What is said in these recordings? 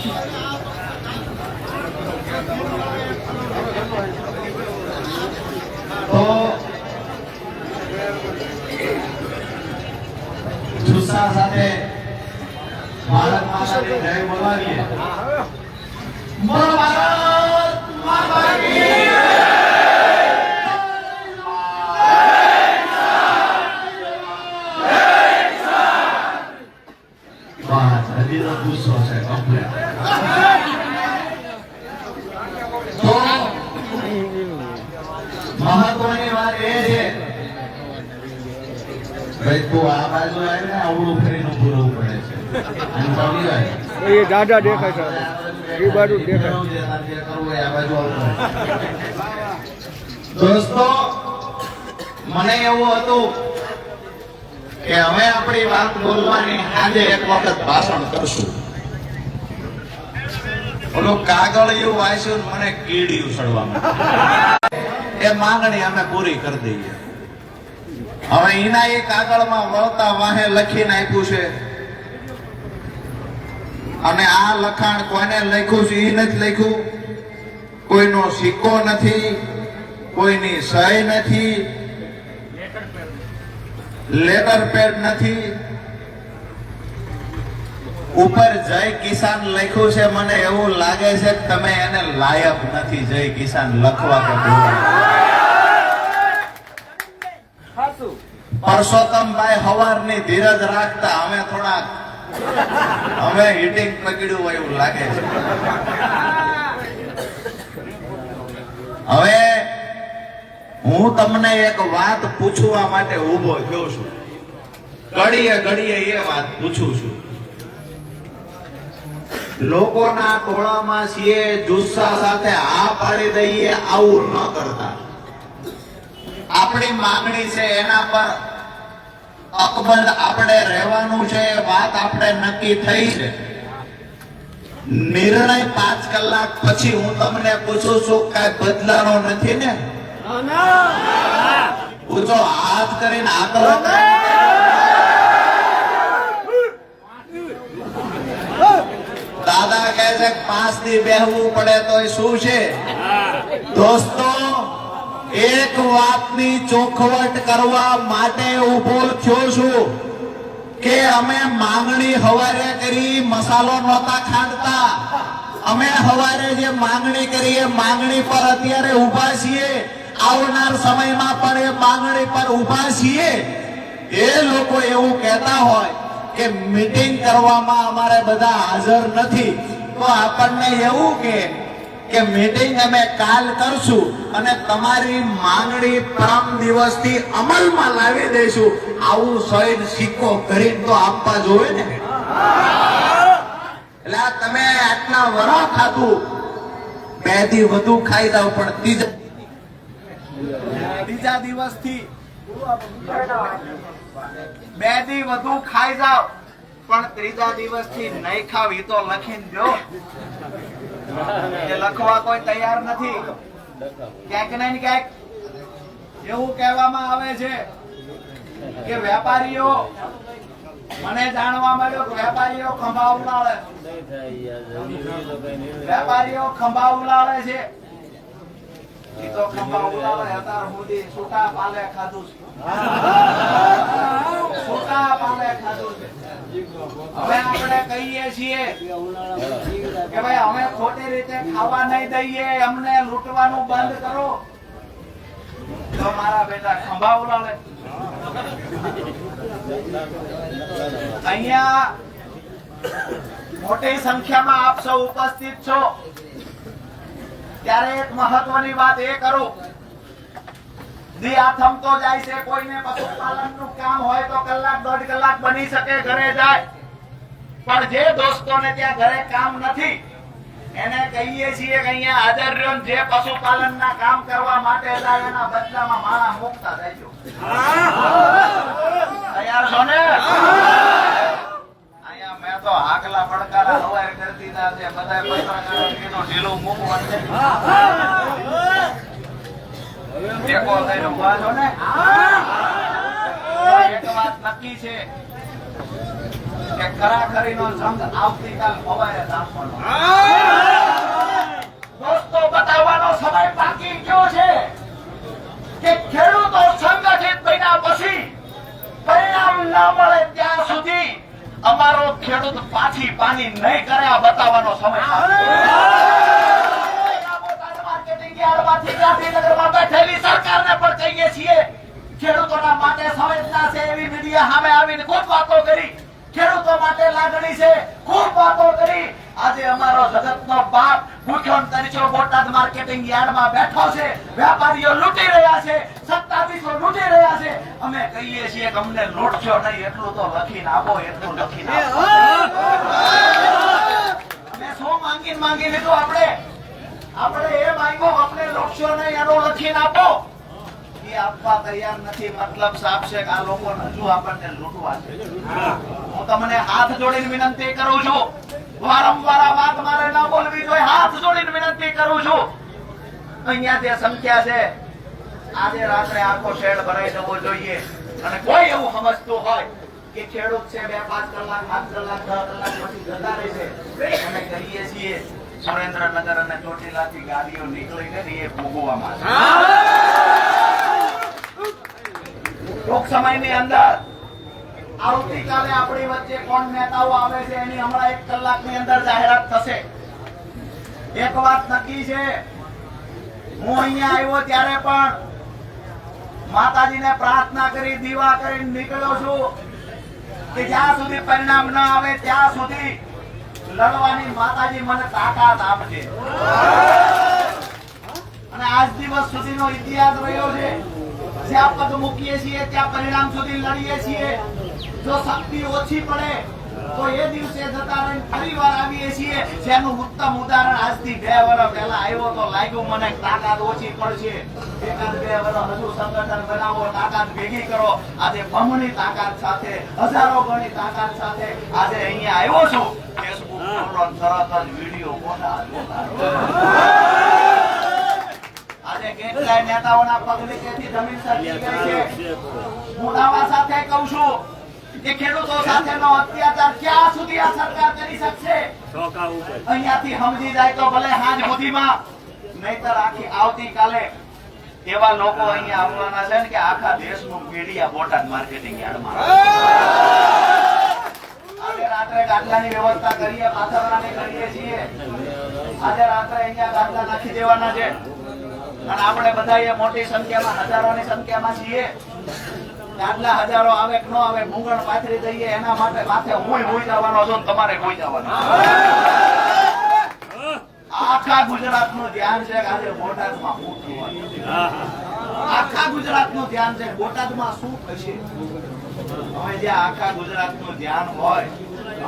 તો જુસ્સા સાથે ભારત માતાની જય બોલાવીએ. બોલો ભારત માતા કી જય. વાહ, હજી તો ગુસ્સો છે કમ્પ્લીટ. તો મહત્વની વાત એ છે ભાઈ, તું આ બાજુ આવી ને આવડું ફરીનું પૂરવું પડે છે. એ દાદા દેખાય છે, એ બાજુ દેખાય. દોસ્તો, મને એવું હતું કે હવે આપણી વાત બોલવાની આજે એક વખત ભાષણ કરશું. ઓલું કાગળિયું વાંચ્યું મને કીડિયું સડવામાં, એ માંગણી અમે પૂરી કરી દઈએ. હવે એના એ કાગળમાં વળતા વાહે લખીને આપ્યું છે, અને આ લખાણ કોને લખ્યું છે એ નથી લખ્યું. કોઈનો સિક્કો નથી, કોઈની સહી નથી, લેટર પેડ નથી. ઉપર જય કિસાન લખ્યું છે. મને એવું લાગે છે કે તમે એને લાયક નથી જય કિસાન લખવા કે બોલવા. પરસોત્તમભાઈ હવારની ધીરજ રાખતા અમે થોડા હવે હિટિંગ પકડ્યું હોય એવું લાગે છે. હવે હું તમને એક વાત પૂછવા માટે ઉભો થયો છું. ઘડીએ ઘડીએ એ વાત પૂછું છું. લોકોના ટોળામાં છીએ, જુસ્સા સાથે આ પાડી દઈએ, આવું ન કરતા. આપણી માંગણી છે એના પર અકબંધ આપણે રહેવાનું છે. વાત આપણે નક્કી થઈ છે. નિર્ણય 5 કલાક પછી હું તમને પૂછું છું, કઈ બદલાનો નથી ને? પૂછો હાથ કરીને આકલો. દાદા કહે છે 5 દી બેહવું પડે તો શું છે? દોસ્તો, એક વાતની ચોખવટ કરવા માટે ઉભો થયો છું કે અમે માંગણી હવારે કરી, મસાલો નહોતા ખાંડતા. અમે હવારે જે માંગણી કરી એ માંગણી પર અત્યારે ઉભા છીએ. આવનાર સમયમાં પણ એ માંગણી પર ઉભા છીએ. એ લોકો એવું કહેતા હોય કે મીટિંગ કરવામાં અમારે બધા હાજર નથી, તો આપણને એવું કે મીટિંગ અમે કાલ કરશું અને તમારી માંગણી પરમ દિવસથી અમલમાં લાવી દઈશું. આવું સહીન સિક્કો કરીને તો આપવા જોવે ને. એટલે તમે આટલા વરા ખાધું, 2 દી વધુ ખાઈ જાવ, પણ ત્રીજા દિવસથી 2 દી વધુ ખાઈ જાવ, પણ ત્રીજા દિવસથી નહીં ખાવી તો લખીને જો. એ લખવા કોઈ તૈયાર નથી. ક્યાંક ને ક્યાંક એવું કહેવામાં આવે છે કે વેપારીઓ, મને જાણવા મળ્યું કે વેપારીઓ ખંભા ઉલાળે. વેપારીઓ ખંભા ઉલાળે છે. એ તો ખંભા ઉલાળે અત્યાર સુધી છૂટા પાલે ખાધું છે. છૂટા પાલે ખાધું છે. હવે આપણે કહીએ છીએ કે ભાઈ અમે ખોટી રીતે ખાવા નહીં દઈએ, અમને લૂંટવાનું બંધ કરો, તો મારા બેટા ખંભા ઉલાળે. અહીંયા મોટી સંખ્યામાં આપ સૌ ઉપસ્થિત છો, ત્યારે એક મહત્વની વાત એ કરું. દી આ થમતો જાય છે. કોઈને પશુપાલન નું કામ હોય તો કલાક 1.5 કલાક બની શકે ઘરે જાય, પણ જે દોસ્તોને ત્યાં ઘરે કામ નથી એને કહીએ છીએ કે અહીંયા હાજર રહ્યો, જે પશુપાલન ના કામ કરવા માટે જાય એના બદલામાં માળા મૂકતા જજો. તૈયાર છો ને? અહીંયા મેં તો હાકલા પડકારા હવાય કરતી ના છે. બધા પત્રકારો કીધું ઢીલું મૂકવાનું છે. ટેકો થઈને ઉભા છો ને? એક વાત નક્કી છે કે ખરાખરીનો સંઘ આવતીકાલ સવારે રાખવાનો. દોસ્તો, બતાવવાનો સમય બાકી ગયો છે કે ખેડૂતો સંગઠિત બન્યા પછી પરિણામ ન મળે ત્યાં સુધી અમારો ખેડૂત પાછી પાની નહીં કરે, આ બતાવવાનો સમય માર્કેટિંગ યાર્ડમાંથી ગાંધીનગરમાં બેઠેલી સરકારને પણ કહીએ છીએ, ખેડૂતોના માટે સંવેદના છે એવી મીડિયા સામે આવીને ખૂબ વાતો કરી, ખેડૂતો માટે લાગણી છે ખૂબ વાતો કરી. આજે અમારો જગતનો બાપ ભૂખ્યો તરીકે બોટાદ માર્કેટિંગ યાર્ડમાં બેઠો છે, વેપારીઓ લૂંટી રહ્યા છે, સત્તાધીશો લૂંટી રહ્યા છે. અમે કહીએ છીએ કે અમને લૂંટશો નહીં, એટલું તો લખીને આપો, એટલું લખીને આપો. અમે શું માંગી લીધું? આપણે એ માંગ્યું અમને લૂંટશો નહીં, એનું લખીને આપો. એ આપવા તૈયાર નથી. મતલબ સાફ છે કે આ લોકો હજુ આપણને લૂંટવા છે. હું તમને હાથ જોડીને વિનંતી કરું છું, વારંવાર આ વાત મારે ન બોલવી જોઈએ, હાથ જોડીને વિનંતી કરું છું. અહીંયા જે સંખ્યા છે, આજે રાત્રે આખો શેડ ભરાઈ જવો જોઈએ. અને કોઈ એવું સમજતું હોય કે ખેડૂત છે 2-5 કલાક 7 કલાક 10 કલાક પછી જતા રહેશે, અમે કહીએ છીએ સુરેન્દ્રનગર અને ચોટીલાથી ગાડીઓ નીકળીને એ ભોગવવામાં ટૂંક સમયની અંદર આવતીકાલે આપણી વચ્ચે કોણ નેતાઓ આવે છે એની હમણાં 1 કલાકની અંદર જાહેરાત થશે. એક વાત નક્કી છે, હું અહીંયા આવ્યો ત્યારે પણ માતાજીને પ્રાર્થના કરી, દીવા કરીને નીકળ્યો છું કે જ્યાં સુધી પરિણામ ન આવે ત્યાં સુધી લડવાની માતાજી મને તાકાત આપશે. અને આજ દિવસ સુધીનો ઇતિહાસ રહ્યો છે, જ્યાં પગ મૂકીએ છીએ ત્યાં પરિણામ સુધી લડીએ છીએ. જો શક્તિ ઓછી પડે તો એ દિવસે જતા રહીને ફરી વાર આવીએ છીએ. જેનું ઉત્તમ ઉદાહરણ આજથી 2 વર્ષ પહેલા આવ્યો તો લાગ્યું મને તાકાત ઓછી પડશે. 1-2 વર્ષ હજુ સંગઠન બનાવો, તાકાત ભેગી કરો. આજે બમણી તાકાત સાથે, હજારો ગણી તાકાત સાથે આજે અહીંયા આવ્યો છું. ફેસબુક ખોલો, તરત જ વિડીયો આજે કેટલાય નેતાઓના પગલીકેથી જમીન સરકી ગઈ છે. હું દાવા સાથે કહું છું કે ખેડૂતો સાથેનો અત્યાચાર ક્યાં સુધી આ સરકાર કરી શકશે? અહીંયાથી સમજી જાય તો ભલે સાંજ સુધીમાં, નહીતર આખી આવતીકાલે એવા લોકો અહીંયા આવવાના છે ને કે આખા દેશનું મીડિયા બોટાદ માર્કેટિંગ યાર્ડમાં. આજે રાત્રે ગાદલાની વ્યવસ્થા કરીએ, પાથરણાની કરીએ છીએ. આજે રાત્રે અહીંયા ગાદલા નાખી દેવાના છે અને આપણે બધા મોટી સંખ્યામાં, હજારોની સંખ્યામાં છીએ. ગાદલા હજારો આવે કે ન આવે, મૂંગણ પાથરી દઈએ એના માટે માથે હું હોઈ જવાનો છું, તમારે હોઈ જવાનું. આખા ગુજરાતનું ધ્યાન છે કે આજે બોટાદમાં શું થવાનું. આખા ગુજરાતનું ધ્યાન છે બોટાદમાં શું થશે. હવે જ્યાં આખા ગુજરાતનું ધ્યાન હોય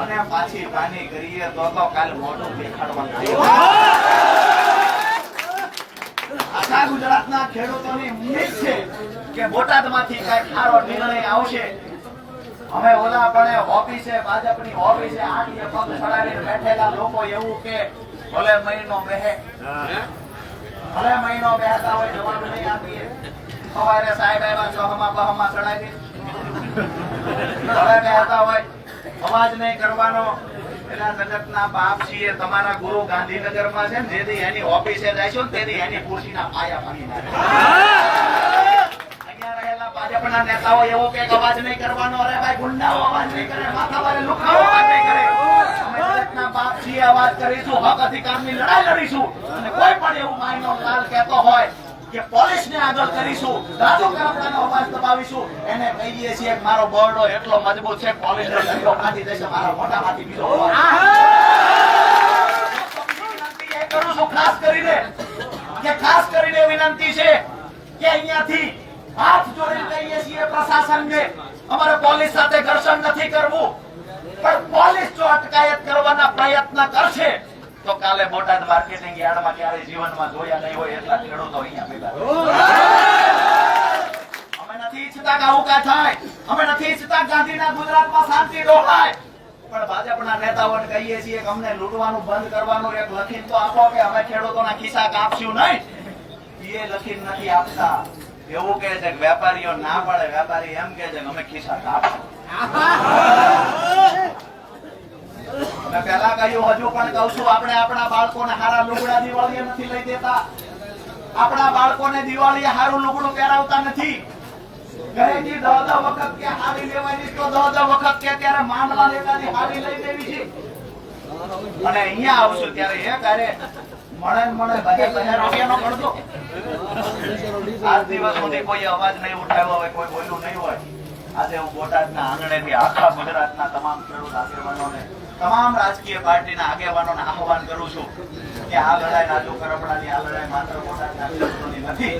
અને પાછી પાની કરીએ તો કાલ મોઢું દેખાડવાનું. આખા ગુજરાતના ખેડૂતોની ઉમ્મીદ છે કે બોટાદમાંથી કઈ સારો નિર્ણય આવશે. અમે ઓલા પણ ઓફિસે, ભાજપની ઓફિસે આઠીએ પગ ચડાવીને બેઠેલા લોકો એવું કે ભલે મહિનો બેહે, ભલે મહિનો બેહતા હોય જવાબ નહીં આપીએ. સવારે સાહેબ આવ્યા 6માં ચડાવી, ભલે બેહતા હોય અવાજ નહીં કરવાનો. એના જગતના બાપ છીએ, તમારા ગુરુ ગાંધીનગરમાં છે ને, જેથી એની ઓફિસે જાય છો તેથી એની ખુરશીના પાયા પાડી નાખે. અહીંયા રહેલા ભાજપના નેતાઓ એવું કે અવાજ નહીં કરવાનો. અરે ભાઈ, ગુંડાઓ અવાજ નહીં કરે, માથાવાળે લુખાઓ અવાજ નહીં કરે. અમે જગતના બાપ છીએ, અવાજ કરીશું, હક અધિકારની લડાઈ લડીશું. અને કોઈ પણ એવું માયનો લાલ કહેતો હોય કે પોલીસને આગળ કરીશું, રાજુ કરપડાનો અવાજ દબાવીશું, એને કહીએ છીએ કે મારો બોર્ડો એટલો મજબૂત છે, પોલીસનો દંડો કાઢી દેશે મારા મોઢામાંથી બીજો. કરું છું ખાસ કરીને વિનંતી છે કે અહીંયાથી હાથ જોડીને કહીએ છીએ પ્રશાસનને, અમારે પોલીસ સાથે ઘર્ષણ નથી કરવું, પણ પોલીસ જો અટકાયત કરવાના પ્રયત્ન કરશે તો કાલે બોટાદ માર્કેટિંગ યાર્ડમાં ક્યારે જીવનમાં જોયા નહીં હોય એટલા ખેડૂતો અહીંયા ભેગા. અમે નથી ઈચ્છતા કે આવું કાંઈ થાય, અમે નથી ઈચ્છતા ગાંધીના ગુજરાતમાં શાંતિ ડોલાય, પણ ભાજપના નેતાઓને કહીએ છીએ કે અમને લૂંટવાનું બંધ કરવાનું એક લખીને તો આપો કે અમે ખેડૂતોના ખિસ્સા કાપશું નહીં. એ લખીને નથી આપતા. એવું કહે છે કે વેપારીઓ ના પાડે, વેપારી એમ કહે છે કે અમે ખિસ્સા કાપશું. મેં પહેલા કહ્યું, હજુ પણ કહું છું, આપણે આપણા બાળકોને હારા લુગડા દિવાળીએ નથી લઈ દેતા. આપણા બાળકોને દિવાળીએ હારું લુગડું પહેરાવતા નથી. ઘરેથી 10 વખત કે હારી લેવાની તો 10 વખત કે ત્યારે મામલા લેતાની હારી લઈ દેવી છે. અને અહીંયા આવશું ત્યારે એ કરે મળે બધા રૂપિયાનો ગણતો. આજ દિવસ સુધી કોઈ અવાજ નહીં ઉઠાવ્યો હોય, કોઈ બોલ્યું નહીં હોય. આજે હું બોટાદના આંગણેથી આખા ગુજરાતના તમામ ખેડૂત આગેવાનોને, તમામ રાજકીય પાર્ટીના આગેવાનોને આહવાન કરું છું કે આ લડાઈ રાજુ કરપડાની, આ લડાઈ માત્ર બોટાદના ખેડૂતોની નથી.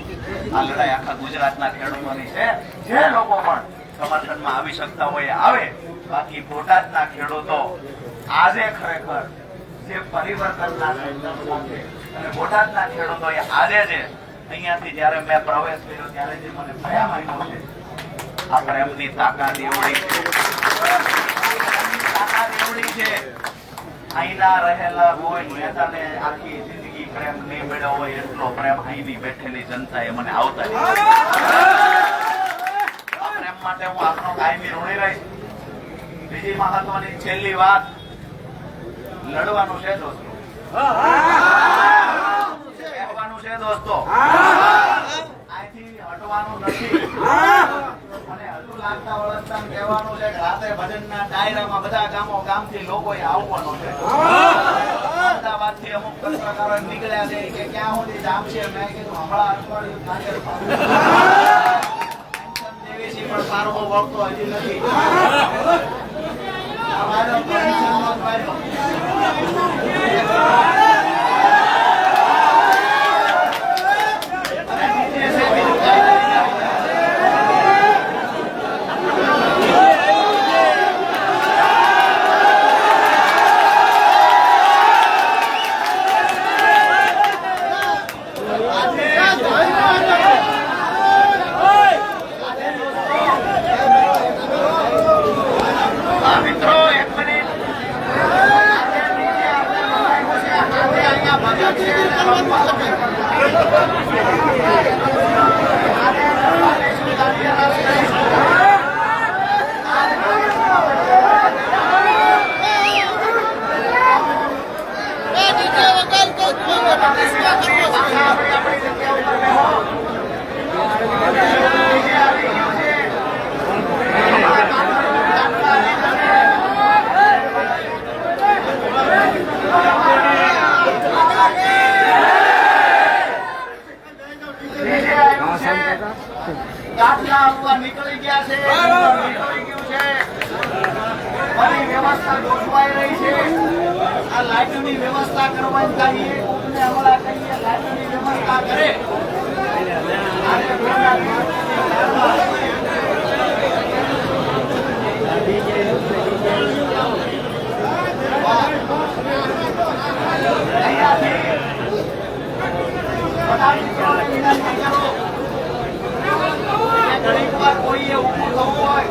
આ લડાઈ આખા ગુજરાતના ખેડૂતોની છે. જે લોકો પણ સમર્થનમાં આવી શકતા હોય આવે. બાકી બોટાદના ખેડૂતો આજે ખરેખર જે પરિવર્તનના સંકલ્પ સાથે અને બોટાદના ખેડૂતોએ આજે જે અહીંયાથી જયારે મેં પ્રવેશ કર્યો ત્યારે જે મને ભયા માંગ્યો છે, આ પ્રેમની તાકાત એવડી છે. તાકાત એવડી છે. અહીંના રહેલા કોઈ નેતાને આખી જિંદગી પ્રેમ નહીં મળ્યો હોય એટલો પ્રેમ અહીંની બેઠેલી જનતાએ મને આવતા પ્રેમ માટે હું આપનો કાયમી ઋણી રહીશ. બીજી મહત્વની છેલ્લી વાત, લડવાનું છે દોસ્તો, કહેવાનું છે દોસ્તો, અહીંથી હટવાનું નથી. અને હજુ લાગતા વળગતા કહેવાનું છે કે રાતે ભજનના ડાયરામાં બધા ગામથી લોકોએ આવવાનું છે. અમદાવાદથી અમુક પત્રકારો નીકળ્યા છે કે ક્યાં સુધી જામશે. મેં કીધું હમણાં અઠવાડિયું હાજર દેવી પણ પારવો વળતો હજી નથી. નીકળી ગયા છે, નીકળી ગયું છે. બધી વ્યવસ્થા ગોઠવાઈ રહી છે. આ લાઈટની વ્યવસ્થા કરવાની કહીએ, કોકને હમણાં કહીએ લાઈટની વ્યવસ્થા કરે. ઘણીક વાર કોઈએ ઊભું થવું હોય,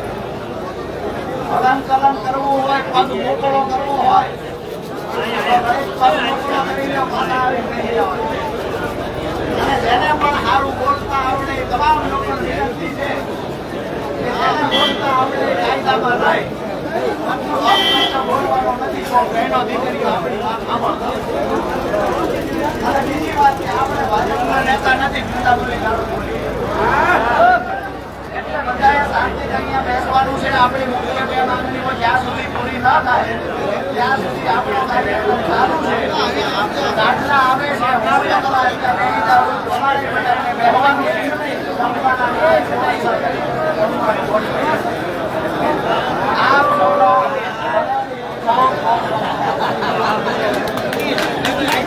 હલન ચલન કરવું હોય, પગ મોકળો કરવો હોય, અને જેને પણ સારું બોલતા આવડે તમામ લોકો વિનંતી છે કે જેને બોલતા આવડે કાયદામાં રહે. બોલવાનો નથી, તો બહેનો દીકરીઓ આપણી વાત સાંભળતા. અને બીજી વાત કે આપણે ભાજપના નેતા નથી, જુદા બોલી ગાળો બોલીએ. એટલે બધાએ શાંતિથી અહીંયા બેસવાનું છે. આપણી મુખ્ય બે માંગણીઓ જ્યાં સુધી પૂરી ન થાય ત્યાં સુધી આપણું કાર્યક્રમ ચાલુ છે. દાખલા આવે છે, હું એકલા અહીંયા બેસી જાઉં, તમારે બધાને બેસવાનું છે.